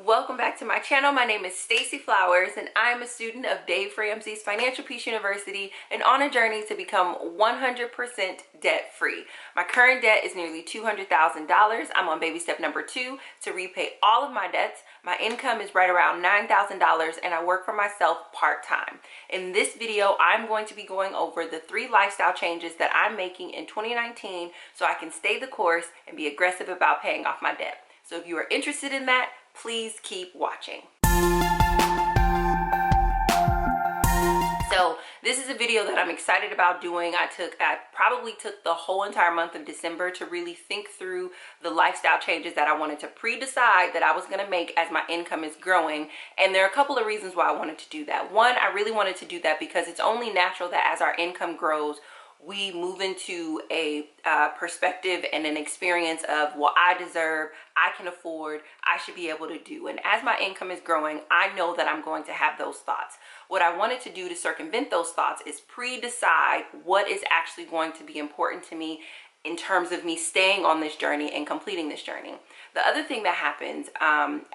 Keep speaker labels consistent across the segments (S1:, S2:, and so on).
S1: Welcome back to my channel. My name is Stacey Flowers and I am a student of Dave Ramsey's Financial Peace University and on a journey to become 100% debt free. My current debt is nearly $200,000. I'm on baby step number 2 to repay all of my debts. My income is right around $9,000 and I work for myself part-time. In this video, I'm going to be going over the 3 lifestyle changes that I'm making in 2019 so I can stay the course and be aggressive about paying off my debt. So if you are interested in that, please keep watching. So this is a video that I'm excited about doing. I probably took the whole entire month of December to really think through the lifestyle changes that I wanted to pre-decide that I was going to make as my income is growing. And there are a couple of reasons why I wanted to do that. One, I really wanted to do that because it's only natural that as our income grows, we move into a perspective and an experience of what I deserve, I can afford, I should be able to do. And as my income is growing, I know that I'm going to have those thoughts. What I wanted to do to circumvent those thoughts is pre-decide what is actually going to be important to me in terms of me staying on this journey and completing this journey. The other thing that happens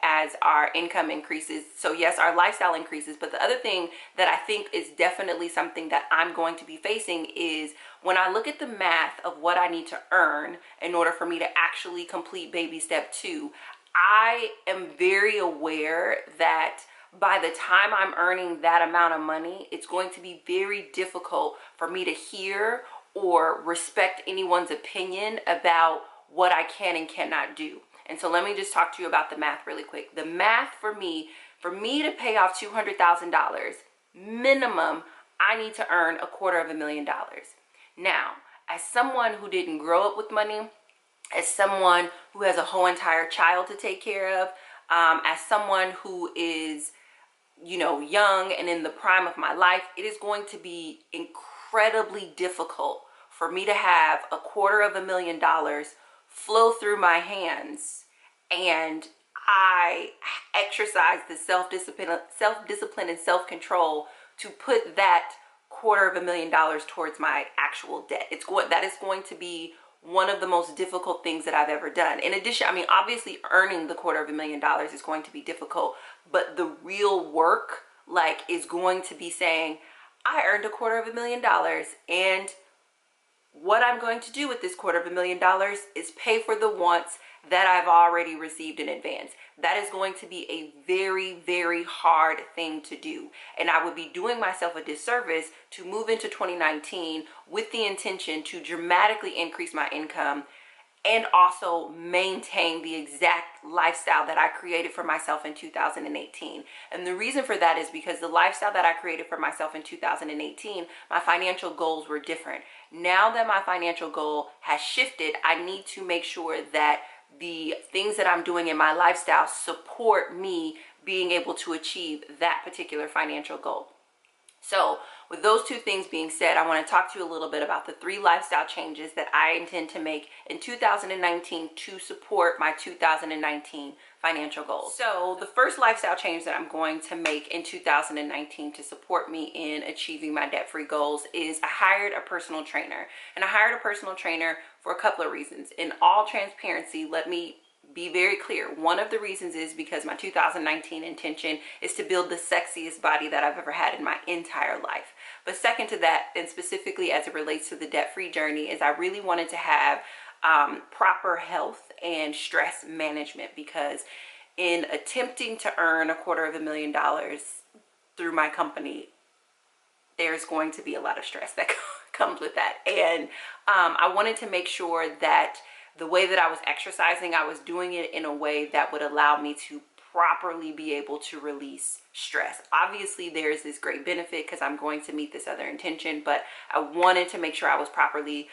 S1: as our income increases, so yes, our lifestyle increases, but the other thing that I think is definitely something that I'm going to be facing is when I look at the math of what I need to earn in order for me to actually complete baby step 2, I am very aware that by the time I'm earning that amount of money, it's going to be very difficult for me to hear or respect anyone's opinion about what I can and cannot do. And so let me just talk to you about the math really quick. The math for me to pay off $200,000 minimum, I need to earn $250,000. Now, as someone who didn't grow up with money, as someone who has a whole entire child to take care of, as someone who is, young and in the prime of my life, it is going to be incredibly difficult for me to have $250,000 flow through my hands and I exercise the self-discipline and self-control to put that $250,000 towards my actual debt. That is going to be one of the most difficult things that I've ever done. In addition, obviously earning the $250,000 is going to be difficult, but the real work is going to be saying, I earned $250,000 and what I'm going to do with this $250,000 is pay for the wants that I've already received in advance. That is going to be a very, very hard thing to do. And I would be doing myself a disservice to move into 2019 with the intention to dramatically increase my income and also maintain the exact lifestyle that I created for myself in 2018. And the reason for that is because the lifestyle that I created for myself in 2018, my financial goals were different. Now that my financial goal has shifted, I need to make sure that the things that I'm doing in my lifestyle support me being able to achieve that particular financial goal. So with those 2 things being said, I want to talk to you a little bit about the 3 lifestyle changes that I intend to make in 2019 to support my 2019 financial goals. So the first lifestyle change that I'm going to make in 2019 to support me in achieving my debt-free goals is I hired a personal trainer. And I hired a personal trainer for a couple of reasons. In all transparency, let me be very clear. One of the reasons is because my 2019 intention is to build the sexiest body that I've ever had in my entire life. But second to that, and specifically as it relates to the debt-free journey, is I really wanted to have proper health and stress management, because in attempting to earn $250,000 through my company, there's going to be a lot of stress that comes with that. And I wanted to make sure that the way that I was exercising, I was doing it in a way that would allow me to properly be able to release stress. Obviously, there's this great benefit because I'm going to meet this other intention, but I wanted to make sure I was properly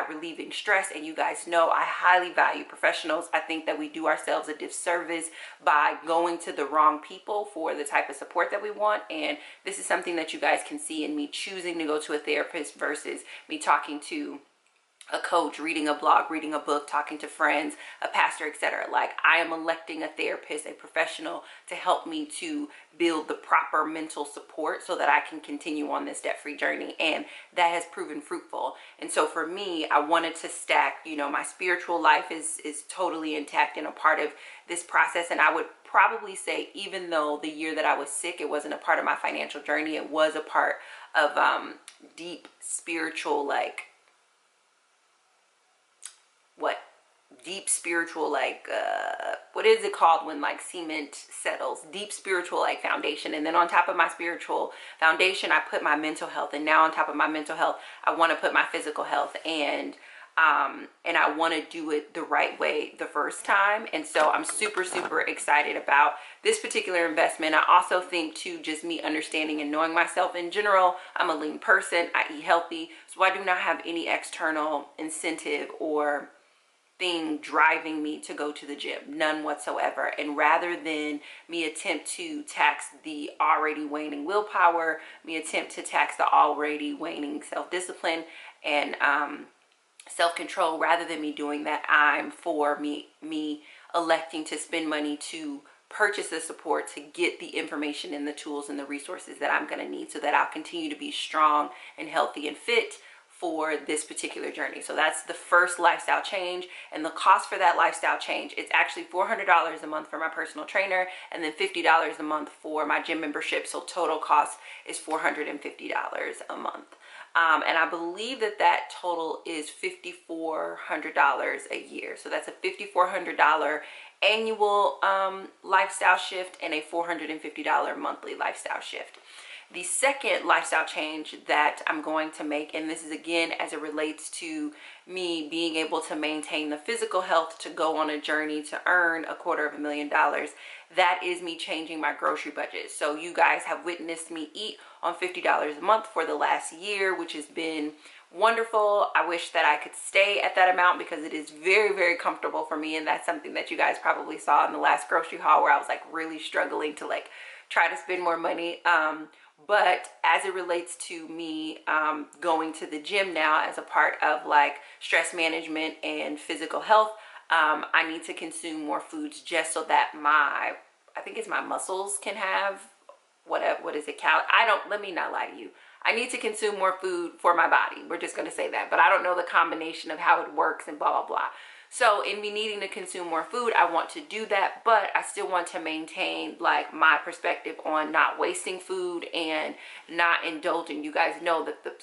S1: relieving stress. And you guys know I highly value professionals. I think that we do ourselves a disservice by going to the wrong people for the type of support that we want. And this is something that you guys can see in me choosing to go to a therapist versus me talking to a coach, reading a blog, reading a book, talking to friends, a pastor, etc. Like, I am electing a therapist, a professional, to help me to build the proper mental support so that I can continue on this debt-free journey. And that has proven fruitful. And so for me, I wanted to stack, you know, my spiritual life is totally intact and a part of this process. And I would probably say, even though the year that I was sick, it wasn't a part of my financial journey, it was a part of deep spiritual, like, deep spiritual, like, what is it called when like cement settles? Deep spiritual, like, foundation. And then on top of my spiritual foundation, I put my mental health. And now on top of my mental health, I want to put my physical health. And I want to do it the right way the first time. And so I'm super, super excited about this particular investment. I also think, too, just me understanding and knowing myself in general, I'm a lean person, I eat healthy, so I do not have any external incentive or thing driving me to go to the gym, none whatsoever. And rather than me attempt to tax the already waning willpower, me attempt to tax the already waning self-discipline and self-control, rather than me doing that, I'm for me electing to spend money to purchase the support, to get the information and the tools and the resources that I'm going to need so that I'll continue to be strong and healthy and fit for this particular journey. So that's the first lifestyle change. And the cost for that lifestyle change, it's actually $400 a month for my personal trainer, and then $50 a month for my gym membership. So total cost is $450 a month. And I believe that that total is $5,400 a year. So that's a $5,400 annual lifestyle shift and a $450 monthly lifestyle shift. The second lifestyle change that I'm going to make, and this is again as it relates to me being able to maintain the physical health to go on a journey to earn $250,000, that is me changing my grocery budget. So you guys have witnessed me eat on $50 a month for the last year, which has been wonderful. I wish that I could stay at that amount because it is very, very comfortable for me. And that's something that you guys probably saw in the last grocery haul, where I was like really struggling to like try to spend more money. But as it relates to me going to the gym now as a part of like stress management and physical health, I need to consume more foods just so that I think it's my muscles can have what is it, let me not lie to you. I need to consume more food for my body. We're just going to say that, but I don't know the combination of how it works and blah, blah, blah. So in me needing to consume more food, I want to do that, but I still want to maintain like my perspective on not wasting food and not indulging. You guys know that the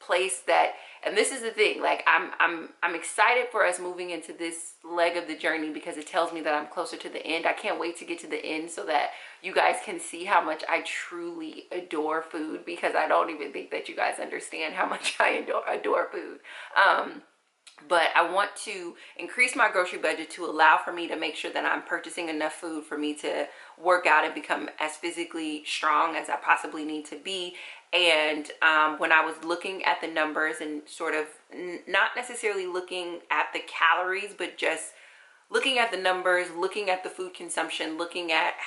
S1: place that, and this is the thing, like I'm excited for us moving into this leg of the journey because it tells me that I'm closer to the end. I can't wait to get to the end so that you guys can see how much I truly adore food, because I don't even think that you guys understand how much I adore food. But I want to increase my grocery budget to allow for me to make sure that I'm purchasing enough food for me to work out and become as physically strong as I possibly need to be. And when I was looking at the numbers and sort of not necessarily looking at the calories, but just looking at the numbers, looking at the food consumption,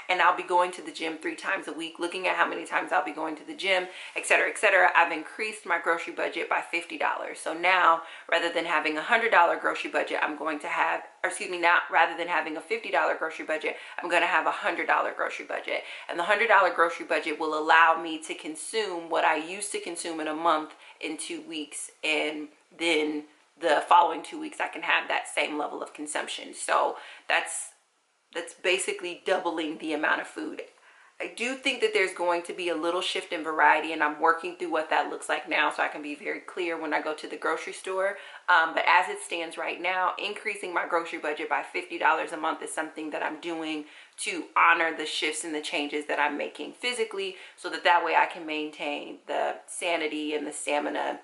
S1: and I'll be going to the gym 3 times a week, looking at how many times I'll be going to the gym, etc., etc. I've increased my grocery budget by $50. So now, rather than having a $100 grocery budget, rather than having a $50 grocery budget, I'm going to have a $100 grocery budget. And the $100 grocery budget will allow me to consume what I used to consume in a month in 2 weeks, and then the following 2 weeks I can have that same level of consumption. So that's basically doubling the amount of food. I do think that there's going to be a little shift in variety, and I'm working through what that looks like now so I can be very clear when I go to the grocery store. But as it stands right now, increasing my grocery budget by $50 a month is something that I'm doing to honor the shifts and the changes that I'm making physically, so that way I can maintain the sanity and the stamina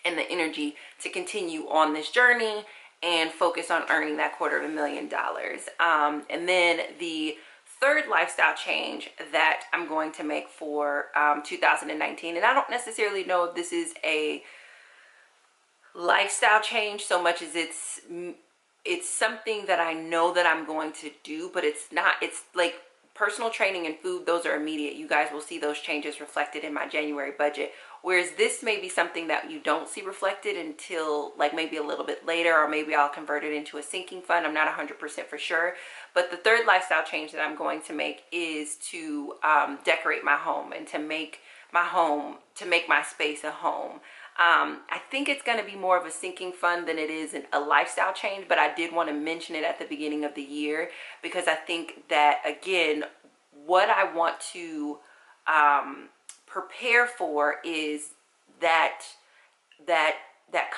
S1: and the energy to continue on this journey and focus on earning that $250,000. And then the third lifestyle change that I'm going to make for 2019, and I don't necessarily know if this is a lifestyle change so much as it's something that I know that I'm going to do, but it's not, it's like personal training and food, those are immediate. You guys will see those changes reflected in my January budget. Whereas this may be something that you don't see reflected until like maybe a little bit later, or maybe I'll convert it into a sinking fund. I'm not 100% for sure. But the third lifestyle change that I'm going to make is to decorate my home and to make my space a home. I think it's going to be more of a sinking fund than it is a lifestyle change, but I did want to mention it at the beginning of the year because I think that, again, what I want to prepare for is that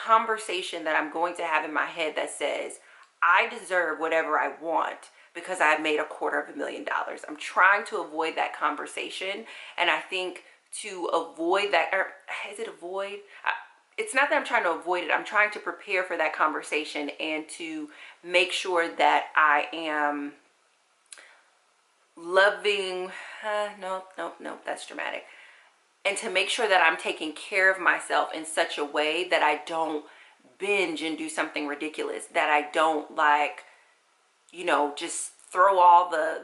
S1: conversation that I'm going to have in my head that says, I deserve whatever I want because I made $250,000. I'm trying to avoid that conversation, and I think to avoid that, or is it avoid? It's not that I'm trying to avoid it. I'm trying to prepare for that conversation and to make sure that I am loving, no, that's dramatic. And to make sure that I'm taking care of myself in such a way that I don't binge and do something ridiculous, that I don't like, you know, just throw all the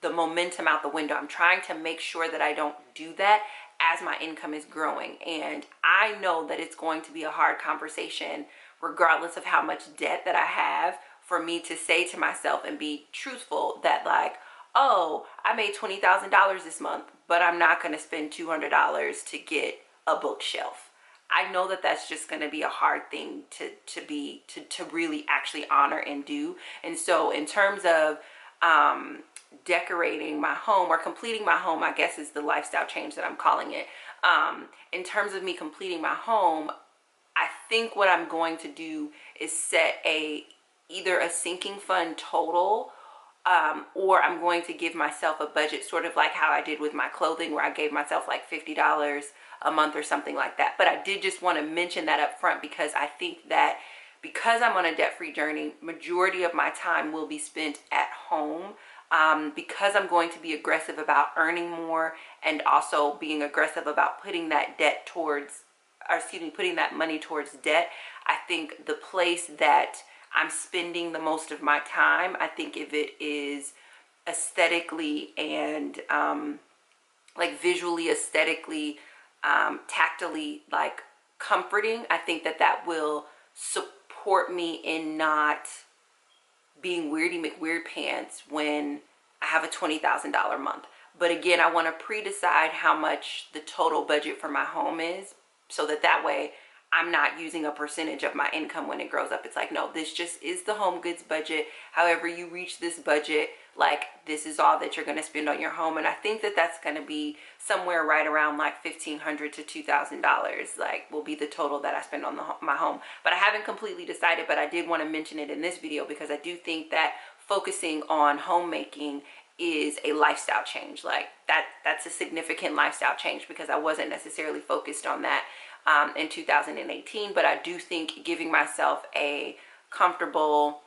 S1: momentum out the window. I'm trying to make sure that I don't do that as my income is growing. And I know that it's going to be a hard conversation, regardless of how much debt that I have, for me to say to myself and be truthful that like, oh, I made $20,000 this month, but I'm not going to spend $200 to get a bookshelf. I know that that's just going to be a hard thing to really actually honor and do. And so in terms of decorating my home, or completing my home, I guess is the lifestyle change that I'm calling it. In terms of me completing my home, I think what I'm going to do is set either a sinking fund total, or I'm going to give myself a budget, sort of like how I did with my clothing, where I gave myself like $50 a month or something like that. But I did just want to mention that up front because I think that because I'm on a debt-free journey, majority of my time will be spent at home. Because I'm going to be aggressive about earning more, and also being aggressive about putting that putting that money towards debt. I think the place that I'm spending the most of my time, I think if it is aesthetically and like visually, aesthetically, tactily, like comforting, I think that will support me in not being weirdy McWeird pants when I have a $20,000 month. But again, I want to pre-decide how much the total budget for my home is, so that way I'm not using a percentage of my income when it grows up. It's like, no, this just is the home goods budget. However you reach this budget, like this is all that you're going to spend on your home. And I think that that's going to be somewhere right around like $1,500 to $2,000, like will be the total that I spend on my home. But I haven't completely decided, but I did want to mention it in this video because I do think that focusing on homemaking is a lifestyle change. Like that's a significant lifestyle change because I wasn't necessarily focused on that in 2018, but I do think giving myself a comfortable,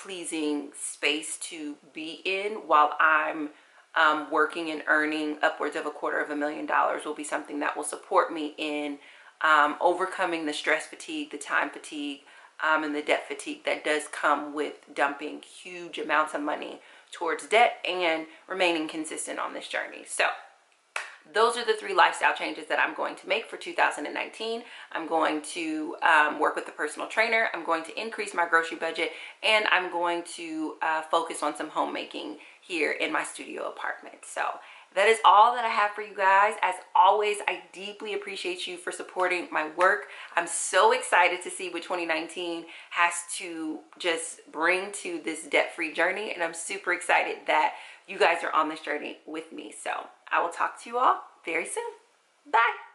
S1: pleasing space to be in while I'm working and earning upwards of $250,000 will be something that will support me in overcoming the stress fatigue, the time fatigue, and the debt fatigue that does come with dumping huge amounts of money towards debt and remaining consistent on this journey. So those are the 3 lifestyle changes that I'm going to make for 2019. I'm going to work with a personal trainer. I'm going to increase my grocery budget, and I'm going to focus on some homemaking here in my studio apartment. So that is all that I have for you guys. As always, I deeply appreciate you for supporting my work. I'm so excited to see what 2019 has to just bring to this debt-free journey, and I'm super excited that you guys are on this journey with me. So I will talk to you all very soon. Bye.